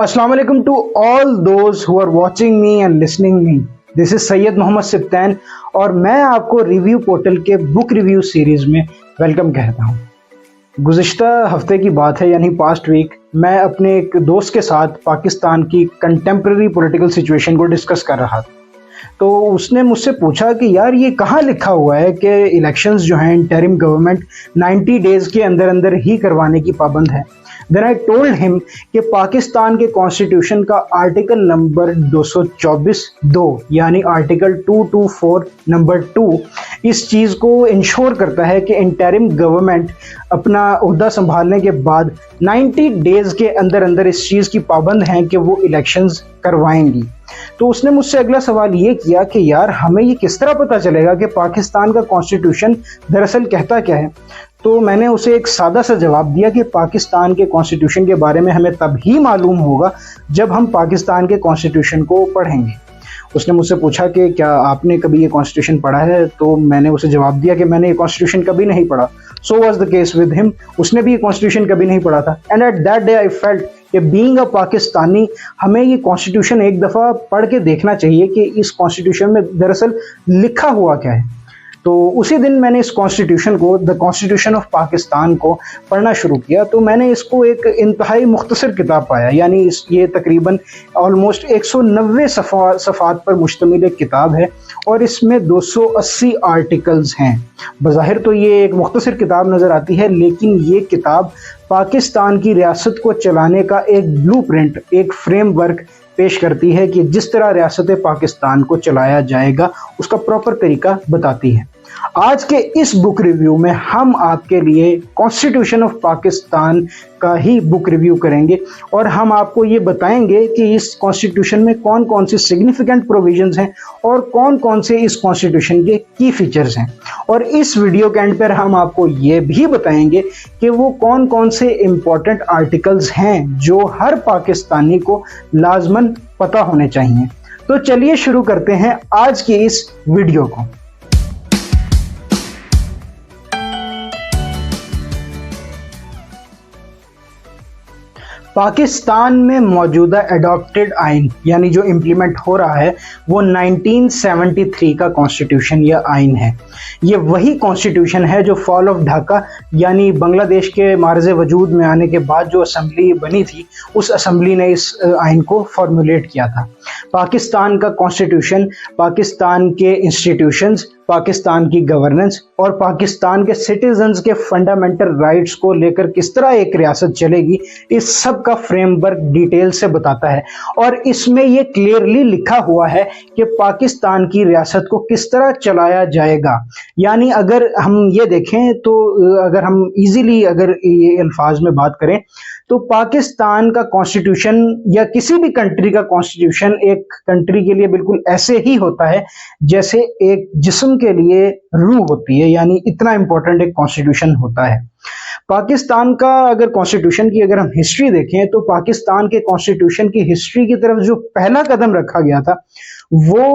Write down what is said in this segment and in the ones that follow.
Assalamu alaikum to all those who are watching me and listening me. This is Syed Mohammad Sibtain और मैं आपको review portal के book review series में welcome कहता हूँ। गुज़िश्ता हफ्ते की बात है, यानी पास्ट वीक, मैं अपने एक दोस्त के साथ पाकिस्तान की कंटेम्प्रेरी पॉलिटिकल सिचुएशन को डिस्कस कर रहा था। तो उसने मुझसे पूछा कि यार ये कहाँ लिखा हुआ है कि इलेक्शंस जो हैं इंटरिम गवर्नमेंट 90 डेज़ के अंदर अंदर ही करवाने की पाबंद है। देन आई टोल्ड हिम कि पाकिस्तान के कॉन्स्टिट्यूशन का आर्टिकल नंबर 224(2) यानी आर्टिकल 224 नंबर 2 इस चीज़ को इंश्योर करता है कि इंटरिम गवर्नमेंट अपना ओहदा संभालने के बाद 90 डेज़ के अंदर अंदर इस चीज़ की पाबंद हैं कि वो इलेक्शंस करवाएंगी। तो उसने मुझसे अगला सवाल ये किया कि यार हमें ये किस तरह पता चलेगा कि पाकिस्तान का कॉन्स्टिट्यूशन दरअसल कहता क्या है। तो मैंने उसे एक सादा सा जवाब दिया कि पाकिस्तान के कॉन्स्टिट्यूशन के बारे में हमें तब ही मालूम होगा जब हम पाकिस्तान के कॉन्स्टिट्यूशन को पढ़ेंगे। उसने मुझसे पूछा कि क्या आपने कभी ये कॉन्स्टिट्यूशन पढ़ा है, तो मैंने उसे जवाब दिया कि मैंने ये कॉन्स्टिट्यूशन कभी नहीं पढ़ा। So was the case with him, उसने भी ये कॉन्स्टिट्यूशन कभी नहीं पढ़ा था। And at that day I felt कि बीइंग अ पाकिस्तानी हमें ये कॉन्स्टिट्यूशन एक दफ़ा पढ़ के देखना चाहिए कि इस कॉन्स्टिट्यूशन में दरअसल लिखा हुआ क्या है। तो उसी दिन मैंने इस कॉन्स्टिट्यूशन को, द कॉन्स्टिट्यूशन ऑफ पाकिस्तान को पढ़ना शुरू किया। तो मैंने इसको एक इंतहाई मुख्तसर किताब पाया, यानी ये तकरीबन ऑलमोस्ट 190 सफ़ात पर मुश्तमिल एक किताब है और इसमें 280 आर्टिकल्स हैं। बज़ाहिर तो ये एक मुख्तसर किताब नज़र आती है, लेकिन ये किताब पाकिस्तान की रियासत को चलाने का एक ब्लूप्रिंट, एक फ्रेमवर्क पेश करती है कि जिस तरह रियासत पाकिस्तान को चलाया जाएगा उसका प्रॉपर तरीका बताती है। आज के इस बुक रिव्यू में हम आपके लिए कॉन्स्टिट्यूशन ऑफ पाकिस्तान का ही बुक रिव्यू करेंगे और हम आपको ये बताएंगे कि इस कॉन्स्टिट्यूशन में कौन कौन से सिग्निफिकेंट प्रोविजंस हैं और कौन कौन से इस कॉन्स्टिट्यूशन के की फीचर्स हैं। और इस वीडियो के एंड पर हम आपको ये भी बताएंगे कि वो कौन कौन से इम्पोर्टेंट आर्टिकल्स हैं जो हर पाकिस्तानी को लाजमन पता होने चाहिए। तो चलिए शुरू करते हैं आज की इस वीडियो को। पाकिस्तान में मौजूदा एडॉप्टेड आइन, यानी जो इम्प्लीमेंट हो रहा है, वो 1973 का कॉन्स्टिट्यूशन या आइन है। ये वही कॉन्स्टिट्यूशन है जो फॉल ऑफ ढाका यानी बांग्लादेश के मार्ज़े वजूद में आने के बाद जो असम्बली बनी थी, उस असम्बली ने इस आइन को फॉर्मुलेट किया था। पाकिस्तान का कॉन्स्टिट्यूशन पाकिस्तान के इंस्टीट्यूशंस, पाकिस्तान की गवर्नेंस और पाकिस्तान के सिटीजन्स के फंडामेंटल राइट्स को लेकर किस तरह एक रियासत चलेगी, इस सब का फ्रेमवर्क डिटेल से बताता है। और इसमें ये क्लियरली लिखा हुआ है कि पाकिस्तान की रियासत को किस तरह चलाया जाएगा। यानी अगर हम ये देखें तो अगर हम इजीली अगर ये अल्फाज में बात करें तो पाकिस्तान का कॉन्स्टिट्यूशन या किसी भी कंट्री का कॉन्स्टिट्यूशन एक कंट्री के लिए बिल्कुल ऐसे ही होता है जैसे एक जिस्म के लिए रूह होती है, यानी इतना इंपॉर्टेंट एक कॉन्स्टिट्यूशन होता है। पाकिस्तान का अगर कॉन्स्टिट्यूशन की अगर हम हिस्ट्री देखें तो पाकिस्तान के कॉन्स्टिट्यूशन की हिस्ट्री की तरफ जो पहला कदम रखा गया था वो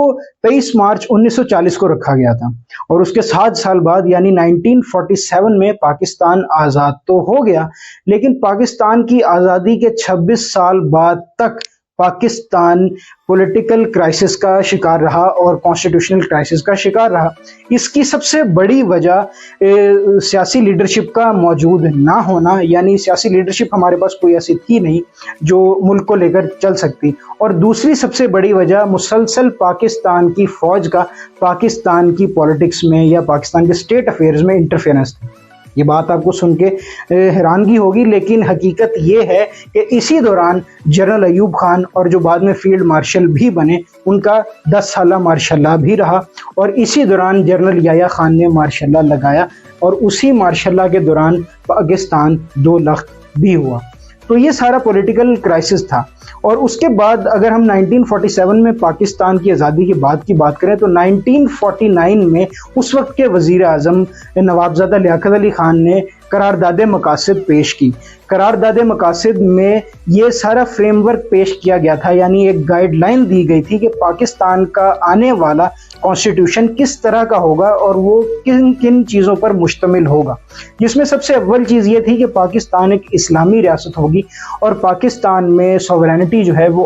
23 मार्च 1940 को रखा गया था और उसके 7 साल बाद यानी 1947 में पाकिस्तान आज़ाद तो हो गया, लेकिन पाकिस्तान की आज़ादी के 26 साल बाद तक पाकिस्तान पॉलिटिकल क्राइसिस का शिकार रहा और कॉन्स्टिट्यूशनल क्राइसिस का शिकार रहा। इसकी सबसे बड़ी वजह सियासी लीडरशिप का मौजूद ना होना, यानी सियासी लीडरशिप हमारे पास कोई ऐसी थी नहीं जो मुल्क को लेकर चल सकती। और दूसरी सबसे बड़ी वजह मुसलसल पाकिस्तान की फ़ौज का पाकिस्तान की पॉलिटिक्स में या पाकिस्तान के स्टेट अफेयर्स में इंटरफेरेंस थी। ये बात आपको सुन के हैरानगी होगी, लेकिन हकीकत ये है कि इसी दौरान जनरल अयूब खान और जो बाद में फील्ड मार्शल भी बने, उनका 10 साला मार्शल्ला भी रहा और इसी दौरान जनरल याया खान ने मार्शल्ला लगाया और उसी मार्शल्ला के दौरान पाकिस्तान 2 लाख भी हुआ। तो ये सारा पॉलिटिकल क्राइसिस था। और उसके बाद अगर हम 1947 में पाकिस्तान की आज़ादी के बाद की बात करें तो 1949 में उस वक्त के वज़ीर आज़म नवाबज़ादा लियाकत अली ख़ान ने करारदाद मकासद पेश की करारदाद मकासद में ये सारा फ्रेमवर्क पेश किया गया था, यानी एक गाइडलाइन दी गई थी कि पाकिस्तान का आने वाला कॉन्स्टिट्यूशन किस तरह का होगा और वो किन किन चीज़ों पर मुश्तमिल होगा, जिसमें सबसे अव्वल चीज़ ये थी कि पाकिस्तान एक इस्लामी रियासत होगी और पाकिस्तान में सॉवरेनिटी जो है वो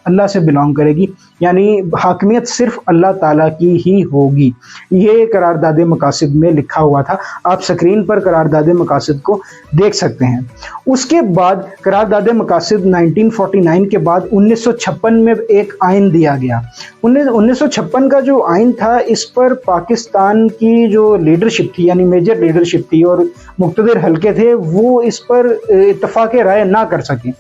अल्लाह से बिलोंग करेगी, यानी हाकमियत सिर्फ अल्लाह ताला की ही होगी। ये करारदाद मकासद में लिखा हुआ था, आप स्क्रीन पर करारदाद मकासद को देख सकते हैं। उसके बाद करारदाद मकासद 1949 के बाद 1956 में एक आइन दिया गया। 1956 का जो आइन था, इस पर पाकिस्तान की जो लीडरशिप थी, यानी मेजर लीडरशिप थी और मुक्तदर हल्के थे, वो इस पर इत्तफाक राय ना कर सके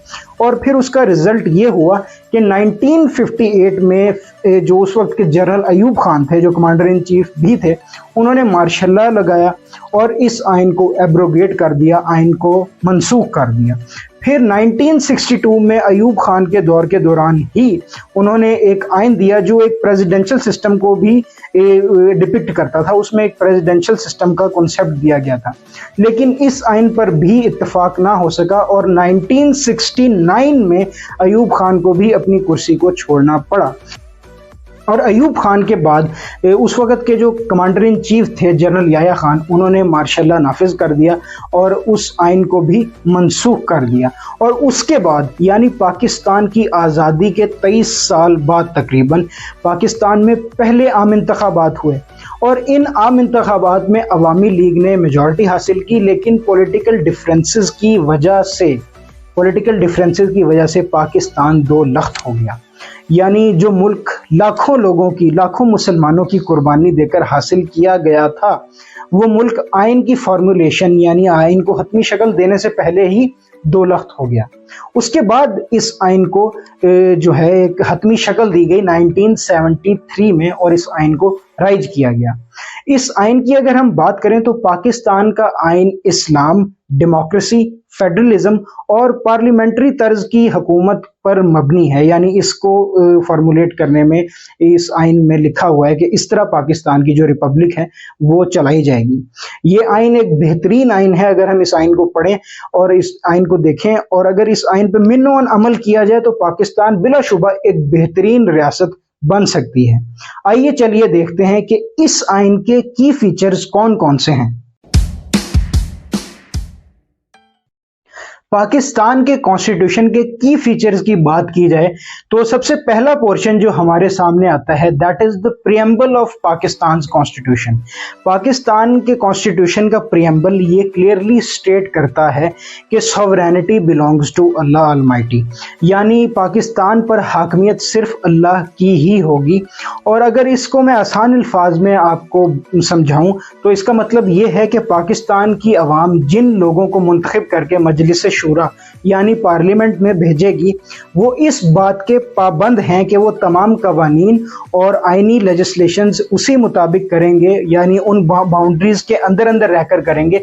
और फिर उसका रिजल्ट ये हुआ कि 1958 में जो उस वक्त के जनरल अयूब खान थे, जो कमांडर इन चीफ भी थे, उन्होंने मार्शल लॉ लगाया और इस आइन को एब्रोगेट कर दिया, आइन को मनसूख कर दिया। फिर 1962 में अयूब खान के दौर के दौरान ही उन्होंने एक आइन दिया जो एक प्रेसिडेंशियल सिस्टम को भी डिपिक्ट करता था, उसमें एक प्रेसिडेंशियल सिस्टम का कॉन्सेप्ट दिया गया था, लेकिन इस आइन पर भी इत्तेफाक ना हो सका और 1969 में अयूब खान को भी अपनी कुर्सी को छोड़ना पड़ा। और अयूब खान के बाद उस वक़्त के जो कमांडर इन चीफ थे जनरल याह्या खान, उन्होंने मार्शल लॉ नाफिज कर दिया और उस आइन को भी मनसूख कर दिया। और उसके बाद यानी पाकिस्तान की आज़ादी के 23 साल बाद तकरीबन पाकिस्तान में पहले आम इंतखाबात हुए और इन आम इंतखाबात में अवामी लीग ने मेजॉरिटी हासिल की, लेकिन पॉलिटिकल डिफरेंसेस की वजह से पाकिस्तान दो लख्त हो गया। यानी जो मुल्क लाखों लोगों की, लाखों मुसलमानों की कुर्बानी देकर हासिल किया गया था, वो मुल्क आइन की फॉर्मुलेशन यानी आइन को हतमी शक्ल देने से पहले ही दो लख्त हो गया। उसके बाद इस आइन को जो है एक हतमी शक्ल दी गई 1973 में और इस आइन को राइज किया गया। इस आइन की अगर हम बात करें तो पाकिस्तान का आइन इस्लाम, डेमोक्रेसी, फेडरलिज्म और पार्लियामेंट्री तर्ज की हुकूमत पर मबनी है, यानी इसको फॉर्मुलेट करने में इस आइन में लिखा हुआ है कि इस तरह पाकिस्तान की जो रिपब्लिक है वो चलाई जाएगी। ये आइन एक बेहतरीन आइन है, अगर हम इस आइन को पढ़ें और इस आइन को देखें और अगर इस आइन पर मिन्नोन अमल किया जाए तो पाकिस्तान बिलाशुबा एक बेहतरीन रियासत बन सकती है। आइए चलिए देखते हैं कि इस आइन के की फीचर्स कौन कौन से हैं। पाकिस्तान के कॉन्स्टिट्यूशन के की फीचर्स की बात की जाए तो सबसे पहला पोर्शन जो हमारे सामने आता है that is the preamble of Pakistan constitution. Pakistan के कॉन्स्टिट्यूशन का प्रीएम्बल ये क्लियरली स्टेट करता है कि sovereignty belongs to Allah almighty, यानी पाकिस्तान पर हाकमियत सिर्फ अल्लाह की ही होगी। और अगर इसको मैं आसान अल्फाज में आपको समझाऊं तो इसका मतलब ये है कि पाकिस्तान की अवाम जिन लोगों को मुंतखब करके मजलिस शूरा यानी पार्लियामेंट में भेजेगी, वो इस बात के पाबंद हैं कि वो तमाम कवानीन और आइनी लेजिस्लेशंस उसी मुताबिक करेंगे, यानी उन बाउंड्रीज के अंदर अंदर रहकर करेंगे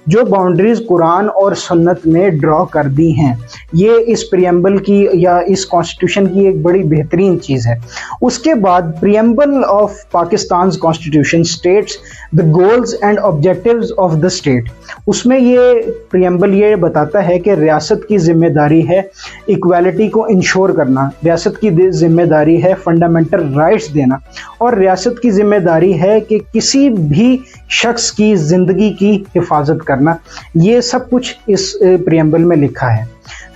जो बाउंड्रीज कुरान और सुन्नत में ड्रॉ कर दी हैं। ये इस प्रीएम्बल की या इस कॉन्स्टिट्यूशन की एक बड़ी बेहतरीन चीज़ है। उसके बाद preamble of Pakistan constitution states the goals and objectives of the state. उसमें ये प्रीएम्बल ये बताता है कि रियासत की जिम्मेदारी है इक्वालिटी को इंश्योर करना, रियासत की जिम्मेदारी है फंडामेंटल राइट्स देना और रियासत की जिम्मेदारी है कि किसी भी शख्स की ज़िंदगी की हिफाजत करना। ये सब कुछ इस प्रीएम्बल में लिखा है।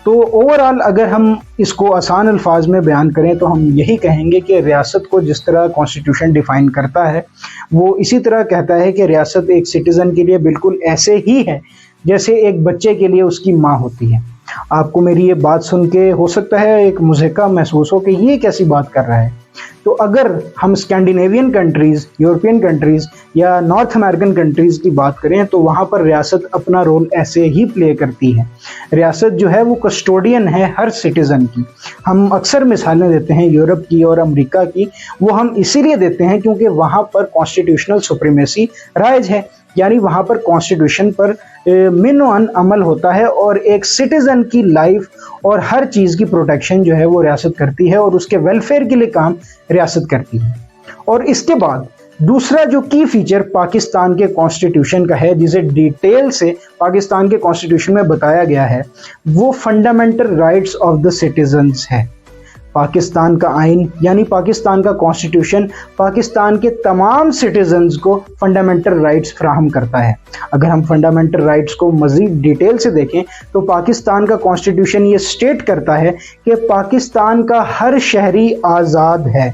तो ओवरऑल अगर हम इसको आसान अल्फाज में बयान करें तो हम यही कहेंगे कि रियासत को जिस तरह कॉन्स्टिट्यूशन डिफ़ाइन करता है वो इसी तरह कहता है कि रियासत एक सिटीज़न के लिए बिल्कुल ऐसे ही है जैसे एक बच्चे के लिए उसकी माँ होती है। आपको मेरी ये बात सुन के हो सकता है एक मुज़हका महसूस हो कि ये कैसी बात कर रहा है, तो अगर हम स्कैंडिनेवियन कंट्रीज़, यूरोपियन कंट्रीज़ या नॉर्थ अमेरिकन कंट्रीज़ की बात करें तो वहाँ पर रियासत अपना रोल ऐसे ही प्ले करती है। रियासत जो है वो कस्टोडियन है हर सिटीज़न की। हम अक्सर मिसालें देते हैं यूरोप की और अमेरिका की, वो हम इसीलिए देते हैं क्योंकि वहाँ पर कॉन्स्टिट्यूशनल सुप्रीमेसी राइज है, यानी वहाँ पर कॉन्स्टिट्यूशन पर मिनोअन अमल होता है और एक सिटीज़न की लाइफ और हर चीज़ की प्रोटेक्शन जो है वो रियासत करती है और उसके वेलफेयर के लिए काम रियासत करती है। और इसके बाद दूसरा जो की फीचर पाकिस्तान के कॉन्स्टिट्यूशन का है, जिसे डिटेल से पाकिस्तान के कॉन्स्टिट्यूशन में बताया गया है, वो fundamental rights of the citizens है। पाकिस्तान का आइन यानी पाकिस्तान का कॉन्स्टिट्यूशन पाकिस्तान के तमाम सिटीजन्स को फंडामेंटल राइट्स फ्राहम करता है। अगर हम फंडामेंटल राइट्स को मज़ीद डिटेल से देखें तो पाकिस्तान का कॉन्स्टिट्यूशन ये स्टेट करता है कि पाकिस्तान का हर शहरी आज़ाद है,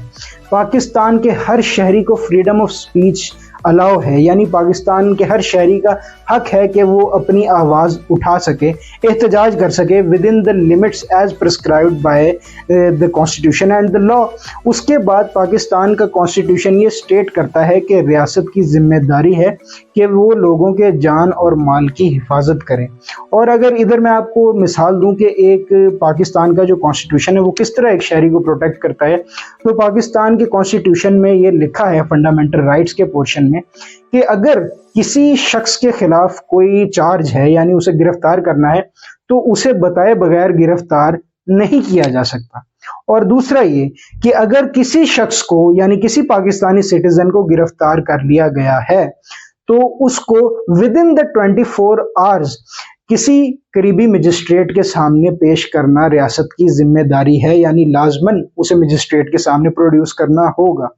पाकिस्तान के हर शहरी को फ्रीडम ऑफ स्पीच अलाउ है, यानी पाकिस्तान के हर शहरी का हक है कि वो अपनी आवाज़ उठा सके, एहतजाज कर सके within the limits as prescribed by the constitution and the law. उसके बाद पाकिस्तान का कॉन्स्टिट्यूशन ये स्टेट करता है कि रियासत की जिम्मेदारी है कि वो लोगों के जान और माल की हिफाजत करें। और अगर इधर मैं आपको मिसाल दूं कि एक पाकिस्तान का जो कॉन्स्टिट्यूशन है वो किस तरह एक शहरी को प्रोटेक्ट करता है, तो पाकिस्तान के कॉन्स्टिट्यूशन में ये लिखा है फंडामेंटल राइट्स के पोर्शन में कि अगर किसी शख्स के खिलाफ कोई चार्ज है यानी उसे गिरफ्तार करना है तो उसे बताए बगैर गिरफ्तार नहीं किया जा सकता। और दूसरा ये कि अगर किसी शख्स को यानी किसी पाकिस्तानी सिटीजन को गिरफ्तार कर लिया गया है तो उसको विद इन द 24 आवर्स किसी करीबी मजिस्ट्रेट के सामने पेश करना रियासत की जिम्मेदारी है, यानी लाजमन उसे मजिस्ट्रेट के सामने प्रोड्यूस करना होगा।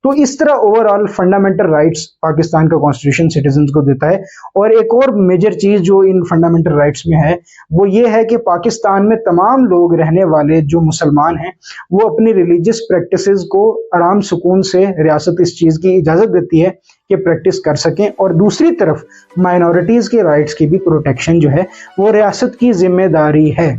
तो इस तरह ओवरऑल फंडामेंटल राइट्स पाकिस्तान का कॉन्स्टिट्यूशन सिटीजन्स को देता है। और एक और मेजर चीज़ जो इन फंडामेंटल राइट्स में है वो ये है कि पाकिस्तान में तमाम लोग रहने वाले जो मुसलमान हैं वो अपनी रिलीजियस प्रैक्टिसेस को आराम सुकून से रियासत इस चीज़ की इजाज़त देती है कि प्रैक्टिस कर सकें। और दूसरी तरफ माइनॉरिटीज़ के राइट्स की भी प्रोटेक्शन जो है वो रियासत की जिम्मेदारी है।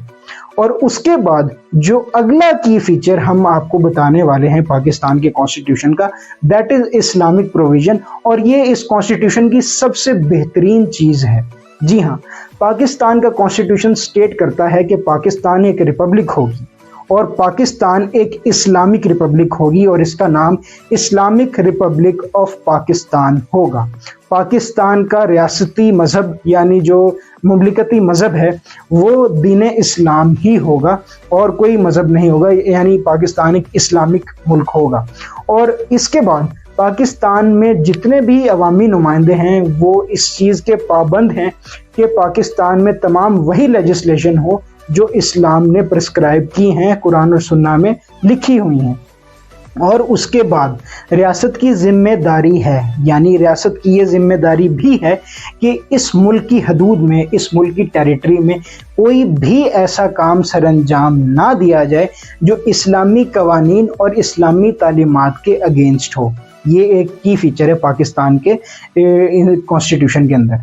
और उसके बाद जो अगला की फीचर हम आपको बताने वाले हैं पाकिस्तान के कॉन्स्टिट्यूशन का, दैट इज इस्लामिक प्रोविजन। और ये इस कॉन्स्टिट्यूशन की सबसे बेहतरीन चीज़ है। जी हाँ, पाकिस्तान का कॉन्स्टिट्यूशन स्टेट करता है कि पाकिस्तान एक रिपब्लिक होगी और पाकिस्तान एक इस्लामिक रिपब्लिक होगी और इसका नाम इस्लामिक रिपब्लिक ऑफ पाकिस्तान होगा। पाकिस्तान का रियासती मज़हब यानी जो मुमलिकती मज़हब है वो दीन इस्लाम ही होगा और कोई मज़हब नहीं होगा, यानी पाकिस्तान एक इस्लामिक मुल्क होगा। और इसके बाद पाकिस्तान में जितने भी अवामी नुमाइंदे हैं वो इस चीज़ के पाबंद हैं कि पाकिस्तान में तमाम वही लेजिस्लेशन हो जो इस्लाम ने प्रिस्क्राइब की हैं, कुरान और सुन्ना में लिखी हुई हैं। और उसके बाद रियासत की जिम्मेदारी है, यानी रियासत की ये जिम्मेदारी भी है कि इस मुल्क की हदूद में, इस मुल्क की टेरिटरी में कोई भी ऐसा काम सरअंजाम ना दिया जाए जो इस्लामी कवानीन और इस्लामी तालीमात के अगेंस्ट हो। ये एक की फीचर है पाकिस्तान के कॉन्स्टिट्यूशन के अंदर।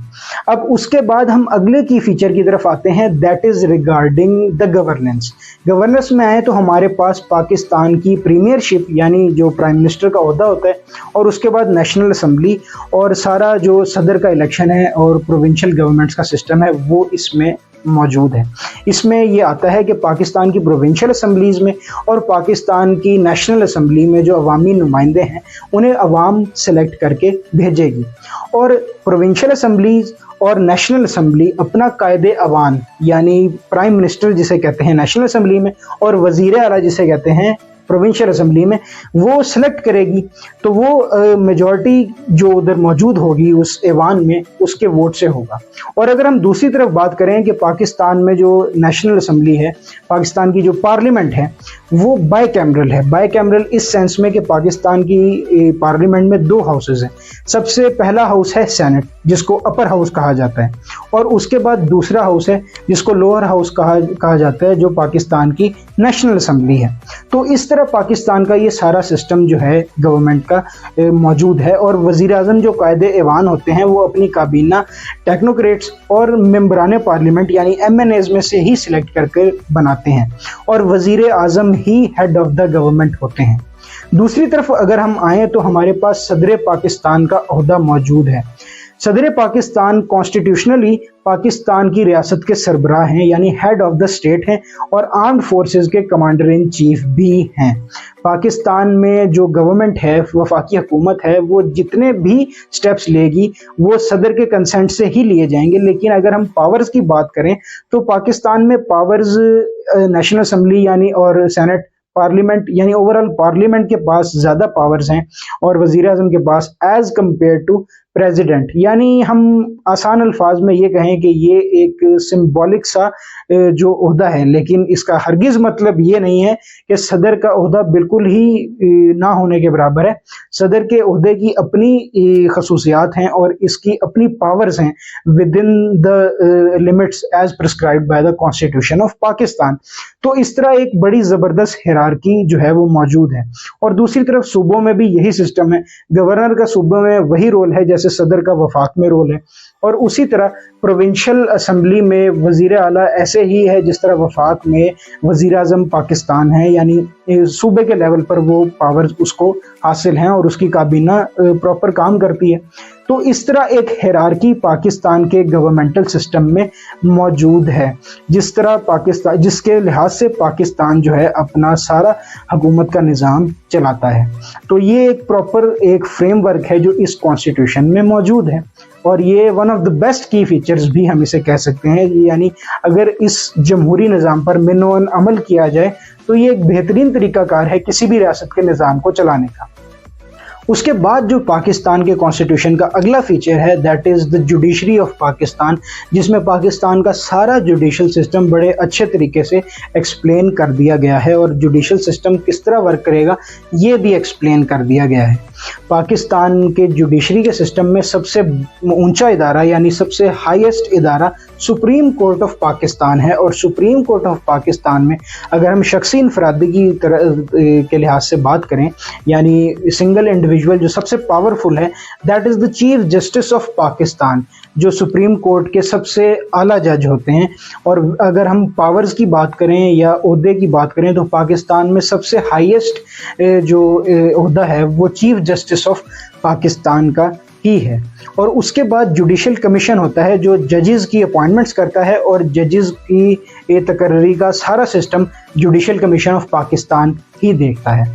अब उसके बाद हम अगले की फीचर की तरफ आते हैं, that is regarding the governance. Governance में आए तो हमारे पास पाकिस्तान की प्रीमियरशिप यानी जो प्राइम मिनिस्टर का ओहदा होता है, और उसके बाद नेशनल असम्बली और सारा जो सदर का इलेक्शन है और प्रोविंशियल गवर्नमेंट्स का सिस्टम है वो इसमें मौजूद है। इसमें ये आता है कि पाकिस्तान की प्रोविंशियल असम्बलीज़ में और पाकिस्तान की नेशनल असम्बली में जो अवामी नुमाइंदे हैं उन्हें अवाम सेलेक्ट करके भेजेगी। और प्रोविंशियल असम्बलीज़ और नेशनल असम्बली अपना कायदे अवान यानी प्राइम मिनिस्टर जिसे कहते हैं नेशनल असम्बली में और वज़ीर आला जिसे कहते हैं प्रोविंशियल असम्बली में, वो सिलेक्ट करेगी। तो वो मेजॉरिटी जो उधर मौजूद होगी उस ऐवान में उसके वोट से होगा। और अगर हम दूसरी तरफ बात करें कि पाकिस्तान में जो नेशनल असम्बली है, पाकिस्तान की जो पार्लियामेंट है वो बाई कैमरल है। बाई कैमरल इस सेंस में कि पाकिस्तान की पार्लियामेंट में दो हाउसेज हैं। सबसे पहला हाउस है सेनेट जिसको अपर हाउस कहा जाता है, और उसके बाद दूसरा हाउस है जिसको लोअर हाउस कहा जाता है जो पाकिस्तान की नेशनल असम्बली है। तो इस तरह पाकिस्तान का ये सारा सिस्टम जो है गवर्नमेंट का मौजूद है। और वज़ीर आज़म जो कायदे ऐवान होते हैं वो अपनी काबीना टेक्नोक्रेट्स और मेंबरान पार्लियामेंट यानी MNAs में से ही सिलेक्ट करके बनाते हैं, और वज़ीर आज़म ही हेड ऑफ द गवर्नमेंट होते हैं। दूसरी तरफ अगर हम आएँ तो हमारे पास सदर पाकिस्तान का ओहदा मौजूद है। सदर पाकिस्तान कॉन्स्टिट्यूशनली पाकिस्तान की रियासत के सरबराह हैं यानी हेड ऑफ द स्टेट हैं और आर्म्ड फोर्सेस के कमांडर इन चीफ भी हैं। पाकिस्तान में जो गवर्नमेंट है, वफाकी हुकूमत है, वो जितने भी स्टेप्स लेगी वो सदर के कंसेंट से ही लिए जाएंगे। लेकिन अगर हम पावर्स की बात करें तो पाकिस्तान में पावर्स नेशनल असम्बली यानी और सेनेट पार्लियामेंट यानी ओवरऑल पार्लियामेंट के पास ज़्यादा पावर्स हैं और वज़ीर आज़म के पास एज कम्पेयर टू प्रेसिडेंट। यानी हम आसान अल्फाज में ये कहें कि ये एक सिंबॉलिक सा जो ओहदा है, लेकिन इसका हरगिज़ मतलब ये नहीं है कि सदर का ओहदा बिल्कुल ही ना होने के बराबर है। सदर के ओहदे की अपनी खसूसियात हैं और इसकी अपनी पावर्स हैं within the limits as prescribed by the constitution of Pakistan. तो इस तरह एक बड़ी ज़बरदस्त हिरार्की जो है वो मौजूद है। और दूसरी तरफ सूबों में भी यही सिस्टम है, गवर्नर का सूबों में वही रोल है जैसे सदर का वफाक में रोल है, और उसी तरह प्रोविंशियल असम्बली में वज़ीर आला ऐसे ही है जिस तरह वफाक में वज़ीर आज़म पाकिस्तान है, यानी सूबे के लेवल पर वो पावर्स उसको हासिल हैं और उसकी काबीना प्रॉपर काम करती है। तो इस तरह एक हिरार्की पाकिस्तान के गवर्नमेंटल सिस्टम में मौजूद है, जिस तरह पाकिस्तान जिसके लिहाज से पाकिस्तान जो है अपना सारा हुकूमत का निज़ाम चलाता है। तो ये एक प्रॉपर एक फ्रेमवर्क है जो इस कॉन्स्टिट्यूशन में मौजूद है, और ये वन ऑफ द बेस्ट की फीचर्स भी हम इसे कह सकते हैं। यानी अगर इस जमहूरी निज़ाम पर मिनोन अमल किया जाए तो ये एक बेहतरीन तरीक़ाकार है किसी भी रियासत के निज़ाम को चलाने का। उसके बाद जो पाकिस्तान के कॉन्स्टिट्यूशन का अगला फीचर है that is the judiciary of Pakistan, जिसमें पाकिस्तान का सारा जुडिशल सिस्टम बड़े अच्छे तरीके से एक्सप्लेन कर दिया गया है और जुडिशल सिस्टम किस तरह वर्क करेगा ये भी एक्सप्लेन कर दिया गया है। पाकिस्तान के जुडिशरी के सिस्टम में सबसे ऊंचा इदारा यानी सबसे हाईएस्ट इदारा सुप्रीम कोर्ट ऑफ पाकिस्तान है, और सुप्रीम कोर्ट ऑफ पाकिस्तान में अगर हम शख्सी इनफरादी की तरह के लिहाज से बात करें, यानी सिंगल इंडिविजुअल जो सबसे पावरफुल है that is the chief justice of Pakistan, जो सुप्रीम कोर्ट के सबसे आला जज होते हैं। और अगर हम पावर्स की बात करें या ओहदे की बात करें तो पाकिस्तान में सबसे हाईएस्ट जो ओहदा है वो चीफ जस्टिस ऑफ पाकिस्तान का ही है। और उसके बाद जुडिशल कमीशन होता है जो जजेस की अपॉइंटमेंट्स करता है, और जजेस की तकर्री का सारा system judicial commission of Pakistan ही देखता है।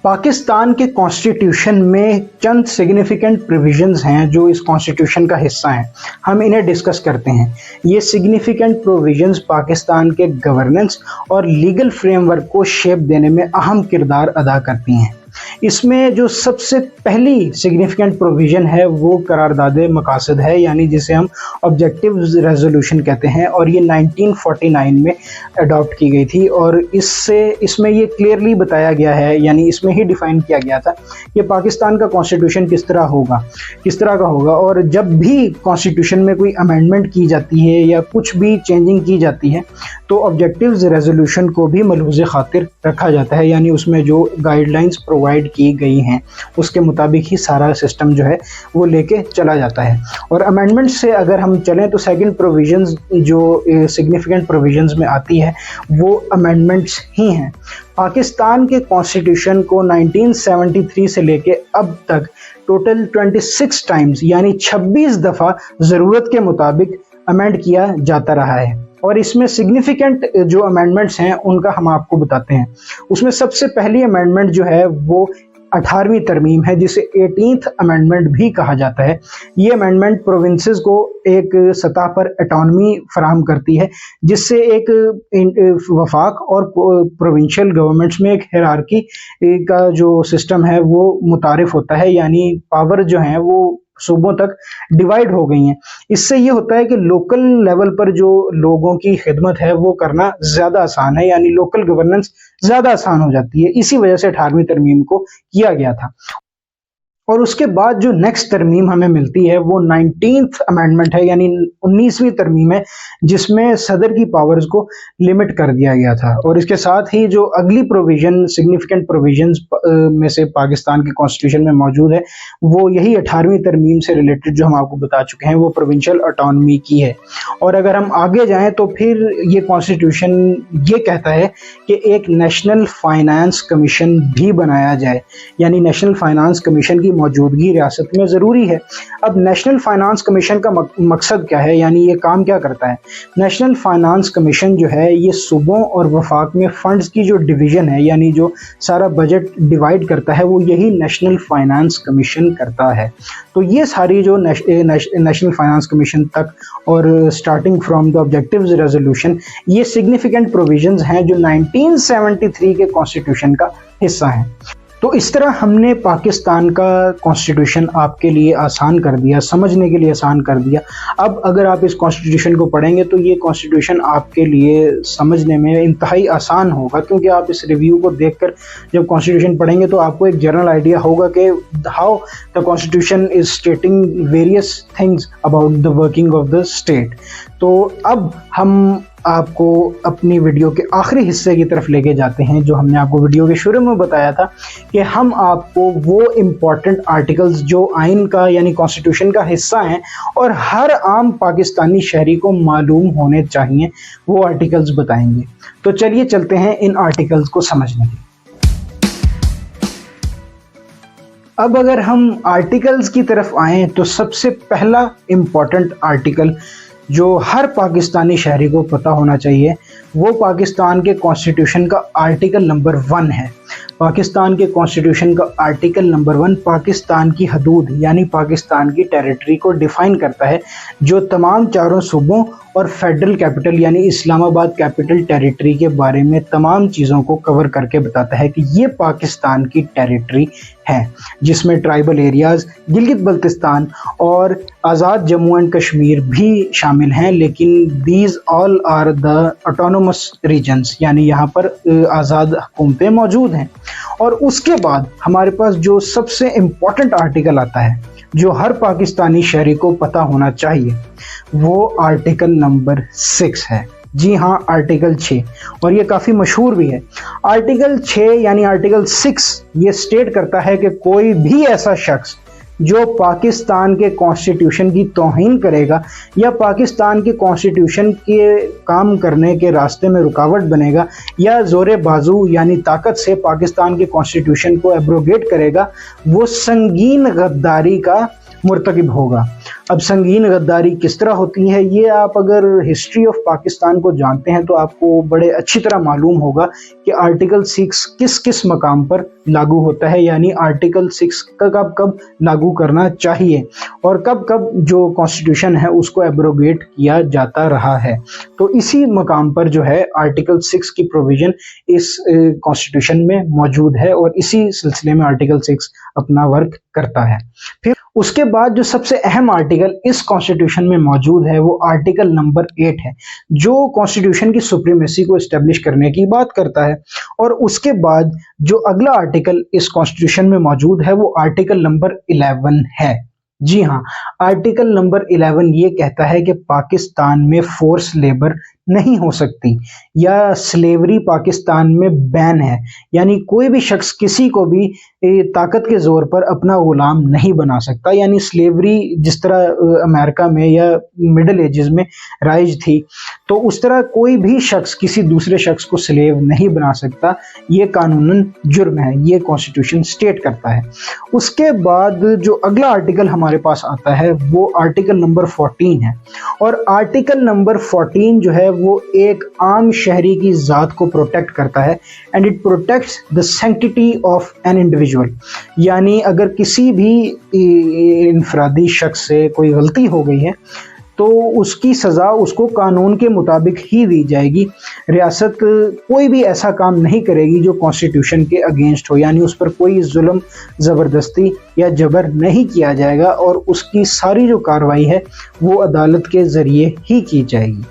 पाकिस्तान के कॉन्स्टिट्यूशन में चंद सिग्निफिकेंट प्रोविजंस हैं जो इस कॉन्स्टिट्यूशन का हिस्सा हैं, हम इन्हें डिस्कस करते हैं। ये सिग्निफिकेंट प्रोविजंस पाकिस्तान के गवर्नेंस और लीगल फ्रेमवर्क को शेप देने में अहम किरदार अदा करती हैं। इसमें जो सबसे पहली सिग्निफिकेंट प्रोविज़न है वो करारदाद मकासद है, यानी जिसे हम ऑब्जेक्टिव रेजोल्यूशन कहते हैं, और ये 1949 में अडॉप्ट की गई थी। और इसमें ये क्लियरली बताया गया है, यानी इसमें ही डिफ़ाइन किया गया था कि पाकिस्तान का कॉन्स्टिट्यूशन किस तरह का होगा। और जब भी कॉन्स्टिट्यूशन में कोई अमेंडमेंट की जाती है या कुछ भी चेंजिंग की जाती है तो ऑब्जेक्टिव रेजोल्यूशन को भी मलहूज़ खातिर रखा जाता है, यानी उसमें जो गाइडलाइंस प्रोवाइड की गई हैं उसके मुताबिक ही सारा सिस्टम जो है वो लेके चला जाता है। और अमेंडमेंट से अगर हम चलें तो सेकंड प्रोविजंस जो सिग्निफिकेंट प्रोविजंस में आती है वो अमेंडमेंट्स ही हैं। पाकिस्तान के कॉन्स्टिट्यूशन को 1973 से लेके अब तक टोटल 26 टाइम्स यानी 26 दफ़ा ज़रूरत के मुताबिक अमेंड किया जाता रहा है। और इसमें सिग्निफिकेंट जो अमेंडमेंट्स हैं उनका हम आपको बताते हैं। उसमें सबसे पहली अमेंडमेंट जो है वो 18वीं तरमीम है, जिसे 18th अमेंडमेंट भी कहा जाता है। ये अमेंडमेंट प्रोविंसेस को एक सतह पर ऑटोनॉमी फराहम करती है, जिससे एक वफाक और प्रोविंशियल गवर्नमेंट्स में एक हिरार्की का जो सिस्टम है वो मुतारिफ होता है, यानी पावर जो हैं वो सूबों तक डिवाइड हो गई हैं। इससे ये होता है कि लोकल लेवल पर जो लोगों की खिदमत है वो करना ज़्यादा आसान है, यानी लोकल गवर्नेंस ज़्यादा आसान हो जाती है। इसी वजह से 18वीं तरमीम को किया गया था। और उसके बाद जो नेक्स्ट तरमीम हमें मिलती है वो 19th अमेंडमेंट है, यानी 19वीं तरमीम है, जिसमें सदर की पावर्स को लिमिट कर दिया गया था। और इसके साथ ही जो अगली प्रोविज़न सिग्निफिकेंट प्रोविजंस में से पाकिस्तान के कॉन्स्टिट्यूशन में मौजूद है वो यही 18वीं तरमीम से रिलेटेड जो हम आपको बता चुके हैं, वो प्रोविंशियल ऑटोनॉमी की है। और अगर हम आगे जाएँ तो फिर ये कॉन्स्टिट्यूशन ये कहता है कि एक नेशनल फाइनेंस कमीशन भी बनाया जाए, यानी नेशनल फाइनेंस कमीशन की मौजूदगी रियासत में ज़रूरी है। अब नेशनल फाइनेंस कमीशन का मकसद क्या है, यानी ये काम क्या करता है? नेशनल फाइनेंस कमीशन जो है ये सूबों और वफाक में फ़ंड्स की जो डिवीज़न है, यानी जो सारा बजट डिवाइड करता है, वो यही नेशनल फाइनेंस कमीशन करता है। तो ये सारी जो नेशनल फाइनेंस कमीशन तक और starting from the objectives resolution, ये सिग्निफिकेंट प्रोविजंस हैं जो 1973 के कॉन्स्टिट्यूशन का हिस्सा हैं। तो इस तरह हमने पाकिस्तान का कॉन्स्टिट्यूशन आपके लिए आसान कर दिया, समझने के लिए आसान कर दिया। अब अगर आप इस कॉन्स्टिट्यूशन को पढ़ेंगे तो ये कॉन्स्टिट्यूशन आपके लिए समझने में इंतहाई आसान होगा, क्योंकि आप इस रिव्यू को देखकर जब कॉन्स्टिट्यूशन पढ़ेंगे तो आपको एक जनरल आइडिया होगा कि how the constitution is स्टेटिंग various things about the working of the state. तो अब हम आपको अपनी वीडियो के आखिरी हिस्से की तरफ लेके जाते हैं, जो हमने आपको वीडियो के शुरू में बताया था कि हम आपको वो इम्पॉर्टेंट आर्टिकल्स जो आइन का यानी कॉन्स्टिट्यूशन का हिस्सा हैं और हर आम पाकिस्तानी शहरी को मालूम होने चाहिए, वो आर्टिकल्स बताएंगे। तो चलिए चलते हैं इन आर्टिकल्स को समझने के। अब अगर हम आर्टिकल्स की तरफ आएँ तो सबसे पहला इम्पॉर्टेंट आर्टिकल जो हर पाकिस्तानी शहरी को पता होना चाहिए, वो पाकिस्तान के कॉन्स्टिट्यूशन का आर्टिकल नंबर 1 है। पाकिस्तान के कॉन्स्टिट्यूशन का आर्टिकल नंबर 1 पाकिस्तान की हदूद यानी पाकिस्तान की टेरिटरी को डिफ़ाइन करता है, जो तमाम चारों सूबों और फेडरल कैपिटल यानी इस्लामाबाद कैपिटल टेरिटरी के बारे में तमाम चीज़ों को कवर करके बताता है कि ये पाकिस्तान की टेरिटरी है, जिसमें ट्राइबल एरियाज़, गिलगित बल्तिस्तान और आज़ाद जम्मू एंड कश्मीर भी शामिल हैं। लेकिन these all are the autonomous regions, यानी यहाँ पर आज़ाद हुकूमतें मौजूद हैं। और उसके बाद हमारे पास जो सबसे इम्पॉर्टेंट आर्टिकल आता है, जो हर पाकिस्तानी शहरी को पता होना चाहिए, वो आर्टिकल नंबर 6 है। जी हाँ, आर्टिकल 6, और ये काफ़ी मशहूर भी है। आर्टिकल 6 यानी आर्टिकल 6 ये स्टेट करता है कि कोई भी ऐसा शख्स जो पाकिस्तान के कॉन्स्टिट्यूशन की तौहीन करेगा या पाकिस्तान के कॉन्स्टिट्यूशन के काम करने के रास्ते में रुकावट बनेगा या ज़ोरे बाजू यानी ताकत से पाकिस्तान के कॉन्स्टिट्यूशन को एब्रोगेट करेगा, वो संगीन गद्दारी का मुर्तकिब होगा। अब संगीन गद्दारी किस तरह होती है, ये आप अगर हिस्ट्री ऑफ पाकिस्तान को जानते हैं तो आपको बड़े अच्छी तरह मालूम होगा कि आर्टिकल 6 किस किस मकाम पर लागू होता है, यानी आर्टिकल 6 कब कब लागू करना चाहिए और कब कब जो कॉन्स्टिट्यूशन है उसको एब्रोगेट किया जाता रहा है। तो इसी मकाम पर जो है आर्टिकल 6 की प्रोविज़न इस कॉन्स्टिट्यूशन में मौजूद है और इसी सिलसिले में आर्टिकल 6 अपना वर्क करता है। फिर उसके बाद जो सबसे अहम आर्टिकल इस कॉन्स्टिट्यूशन में मौजूद है वो आर्टिकल नंबर 8 है, जो कॉन्स्टिट्यूशन की सुप्रीमेसी को एस्टेब्लिश करने की बात करता है। और उसके बाद जो अगला आर्टिकल इस कॉन्स्टिट्यूशन में मौजूद है वो आर्टिकल नंबर 11 है। जी हाँ, आर्टिकल नंबर 11 ये कहता है कि पाकिस्तान में फोर्स लेबर नहीं हो सकती या स्लेवरी पाकिस्तान में बैन है, यानी कोई भी शख्स किसी को भी ताकत के ज़ोर पर अपना गुलाम नहीं बना सकता। यानी स्लेवरी जिस तरह अमेरिका में या मिडिल एजेस में राइज थी, तो उस तरह कोई भी शख्स किसी दूसरे शख्स को स्लेव नहीं बना सकता, ये कानूनन जुर्म है, ये कॉन्स्टिट्यूशन स्टेट करता है। उसके बाद जो अगला आर्टिकल हमारे पास आता है वो आर्टिकल नंबर 14 है, और आर्टिकल नंबर 14 जो है वो एक आम शहरी की ज़ात को प्रोटेक्ट करता है, and it protects the sanctity of an individual. यानी अगर किसी भी इनफरादी शख्स से कोई गलती हो गई है तो उसकी सज़ा उसको कानून के मुताबिक ही दी जाएगी। रियासत कोई भी ऐसा काम नहीं करेगी जो कॉन्स्टिट्यूशन के अगेंस्ट हो, यानी उस पर कोई जुल्म, ज़बरदस्ती या जबर नहीं किया जाएगा और उसकी सारी जो कार्रवाई है वो अदालत के ज़रिए ही की जाएगी।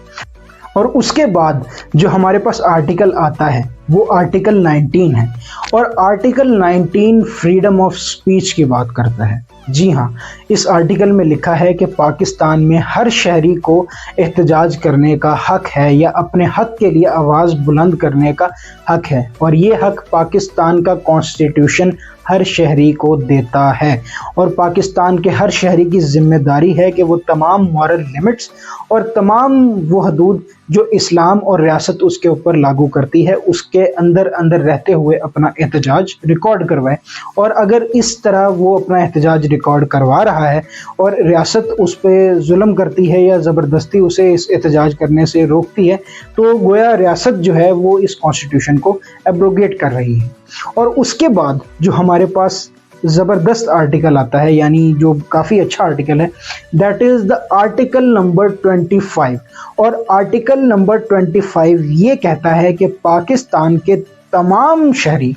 और उसके बाद जो हमारे पास आर्टिकल आता है वो आर्टिकल 19 है, और आर्टिकल 19 फ्रीडम ऑफ स्पीच की बात करता है। जी हाँ, इस आर्टिकल में लिखा है कि पाकिस्तान में हर शहरी को एहतजाज करने का हक है या अपने हक के लिए आवाज़ बुलंद करने का हक है, और ये हक पाकिस्तान का कॉन्स्टिट्यूशन हर शहरी को देता है। और पाकिस्तान के हर शहरी की जिम्मेदारी है कि वो तमाम मॉरल लिमिट्स और तमाम वो हदूद जो इस्लाम और रियासत उसके ऊपर लागू करती है उसके के अंदर अंदर रहते हुए अपना एहतजाज रिकॉर्ड करवाए। और अगर इस तरह वो अपना एहतजाज रिकॉर्ड करवा रहा है और रियासत उस पर जुल्म करती है या ज़बरदस्ती उसे इस एहतजाज करने से रोकती है, तो गोया रियासत जो है वो इस कॉन्स्टिट्यूशन को एब्रोगेट कर रही है। और उसके बाद जो हमारे पास ज़बरदस्त आर्टिकल आता है, यानी जो काफ़ी अच्छा आर्टिकल है, that is the article number 25। और आर्टिकल नंबर 25 ये कहता है कि पाकिस्तान के तमाम शहरी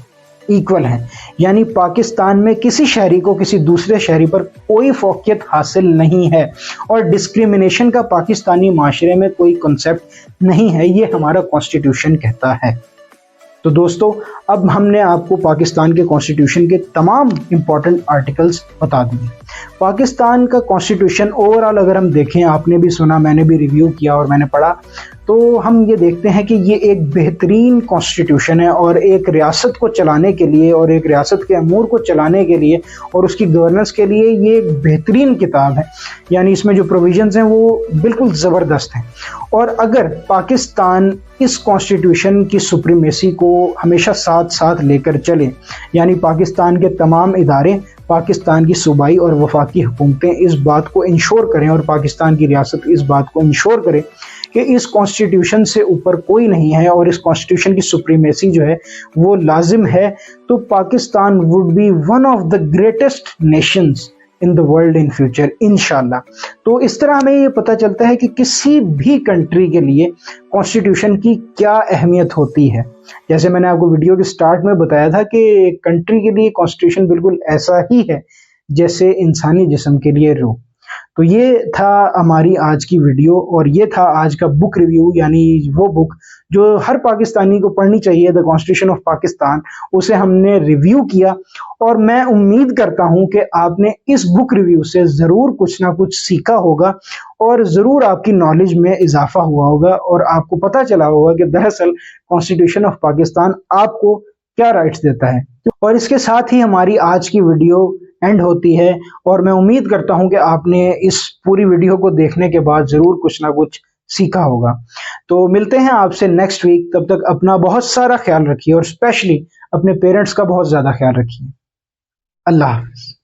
इक्वल हैं, यानी पाकिस्तान में किसी शहरी को किसी दूसरे शहरी पर कोई फौकियत हासिल नहीं है और डिस्क्रिमिनेशन का पाकिस्तानी माशरे में कोई कॉन्सेप्ट नहीं है, ये हमारा कॉन्स्टिट्यूशन कहता है। तो दोस्तों, अब हमने आपको पाकिस्तान के कॉन्स्टिट्यूशन के तमाम इम्पॉर्टेंट आर्टिकल्स बता दिए। पाकिस्तान का कॉन्स्टिट्यूशन ओवरऑल अगर हम देखें, आपने भी सुना, मैंने भी रिव्यू किया और मैंने पढ़ा, तो हम ये देखते हैं कि ये एक बेहतरीन कॉन्स्टिट्यूशन है और एक रियासत को चलाने के लिए और एक रियासत के अमूर को चलाने के लिए और उसकी गवर्नेंस के लिए ये एक बेहतरीन किताब है। यानी इसमें जो प्रोविजंस हैं वो बिल्कुल ज़बरदस्त हैं। और अगर पाकिस्तान इस कॉन्स्टिट्यूशन की सुप्रीमेसी को हमेशा साथ साथ लेकर चले, यानी पाकिस्तान के तमाम इदारे, पाकिस्तान की सूबाई और वफाकी हुकूमतें इस बात को इंश्योर करें और पाकिस्तान की रियासत इस बात को इंश्योर करे कि इस कॉन्स्टिट्यूशन से ऊपर कोई नहीं है और इस कॉन्स्टिट्यूशन की सुप्रीमेसी जो है वो लाजिम है, तो Pakistan would be one of the greatest Nations in the world in future, इंशाल्लाह। तो इस तरह हमें ये पता चलता है कि किसी भी कंट्री के लिए कॉन्स्टिट्यूशन की क्या अहमियत होती है। जैसे मैंने आपको वीडियो के स्टार्ट में बताया था कि एक कंट्री के लिए कॉन्स्टिट्यूशन बिल्कुल ऐसा ही है जैसे इंसानी जिस्म के लिए रूह। तो ये था हमारी आज की वीडियो और ये था आज का बुक रिव्यू, यानी वो बुक जो हर पाकिस्तानी को पढ़नी चाहिए, द कॉन्स्टिट्यूशन ऑफ पाकिस्तान। उसे हमने रिव्यू किया और मैं उम्मीद करता हूं कि आपने इस बुक रिव्यू से ज़रूर कुछ ना कुछ सीखा होगा और ज़रूर आपकी नॉलेज में इजाफा हुआ होगा और आपको पता चला होगा कि दरअसल कॉन्स्टिट्यूशन ऑफ पाकिस्तान आपको क्या राइट्स देता है। और इसके साथ ही हमारी आज की वीडियो एंड होती है और मैं उम्मीद करता हूं कि आपने इस पूरी वीडियो को देखने के बाद ज़रूर कुछ ना कुछ सीखा होगा। तो मिलते हैं आपसे नेक्स्ट वीक। तब तक अपना बहुत सारा ख्याल रखिए और स्पेशली अपने पेरेंट्स का बहुत ज़्यादा ख्याल रखिए। अल्लाह हाफ़िज़।